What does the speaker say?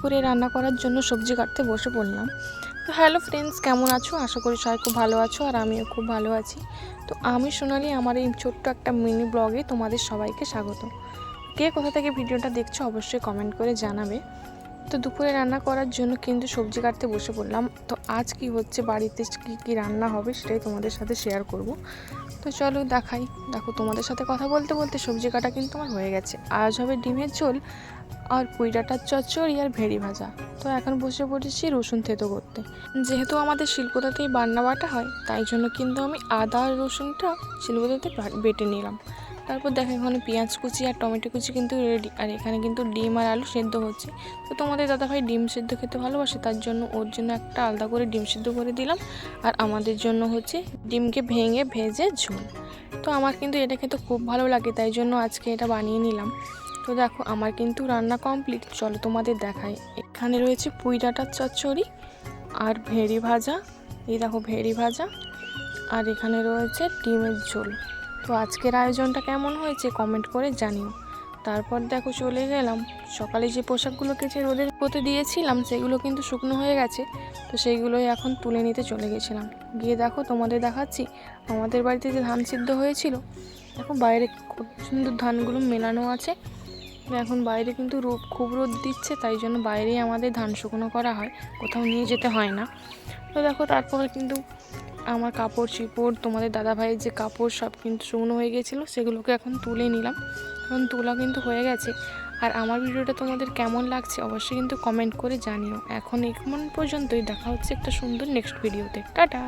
দুপুরে রান্না করার জন্য সবজি কাটতে বসে পড়লাম। তো হ্যালো ফ্রেন্ডস, কেমন আছো? আশা করি সবাই খুব ভালো আছো আর আমিও খুব ভালো আছি। তো আমি সোনালি, আমার এই ছোট্ট একটা মিনি ব্লগে তোমাদের সবাইকে স্বাগত। কে কোথা থেকে ভিডিওটা দেখছো অবশ্যই কমেন্ট করে জানাবে। তো দুপুরে রান্না করার জন্য কিন্তু সবজি কাটতে বসে পড়লাম। তো আজ কি হচ্ছে, বাড়িতে কি রান্না হবে সেটাই তোমাদের সাথে শেয়ার করব। তো চলো দেখাই। দেখো, তোমাদের সাথে কথা বলতে বলতে সবজি কাটা কিন্তু আমার হয়ে গেছে। আজ হবে ডিমের ঝোল আর পুঁই ডাঁটার চচ্চড়ি আর ভেড়ি ভাজা। তো এখন বসে পড়েছি রসুন থেতো করতে। যেহেতু আমাদের শিলপাতাতেই বান্না বাটা হয়, তাই জন্য কিন্তু আমি আদা আর রসুনটা শিলপাতাতে বেটে নিলাম। তারপর দেখো, এখানে পেঁয়াজ কুচি আর টমেটো কুচি কিন্তু রেডি। আর এখানে কিন্তু ডিম আর আলু সেদ্ধ হচ্ছে। তো তোমাদের দাদাভাই ডিম সেদ্ধ খেতে ভালোবাসে, তার জন্য ওর জন্য একটা আলাদা করে ডিম সেদ্ধ করে দিলাম। আর আমাদের জন্য হচ্ছে ডিমকে ভেঙে ভেজে ঝোল। তো আমার কিন্তু এটা খেতে খুব ভালো লাগে, তাই জন্য আজকে এটা বানিয়ে নিলাম। তো দেখো, আমার কিন্তু রান্না কমপ্লিট। চলো তোমাদের দেখাই। এখানে রয়েছে পুঁই ডাঁটার চচ্চড়ি আর ভেড়ি ভাজা। এই দেখো ভেড়ি ভাজা। আর এখানে রয়েছে ডিমের ঝোল। তো আজকের আয়োজনটা কেমন হয়েছে কমেন্ট করে জানিও। তারপর দেখো চলে গেলাম। সকালে যে পোশাকগুলো কেচে রোদে পোতে দিয়েছিলাম সেগুলো কিন্তু শুকনো হয়ে গেছে। তো সেইগুলোই এখন তুলে নিতে চলে গেছিলাম। গিয়ে দেখো তোমাদের দেখাচ্ছি আমাদের বাড়িতে যে ধান সিদ্ধ হয়েছিল। দেখো বাইরে খুব সুন্দর ধানগুলো মেলানো আছে। এখন বাইরে কিন্তু খুব রোদ দিচ্ছে, তাই জন্য বাইরেই আমাদের ধান শুকনো করা হয়, কোথাও নিয়ে যেতে হয় না। তো দেখো, তারপরে কিন্তু আমার কাপড় চিপড়, তোমাদের দাদাভাইয়ের যে কাপড় সব কিন্তু শুকনো হয়ে গেছিলো, সেগুলোকে এখন তুলে নিলাম। এখন তোলা কিন্তু হয়ে গেছে। আর আমার ভিডিওটা তোমাদের কেমন লাগছে অবশ্যই কিন্তু কমেন্ট করে জানিও। এখন পর্যন্তই। দেখা হচ্ছে একটা সুন্দর নেক্সট ভিডিওতে। টাটা।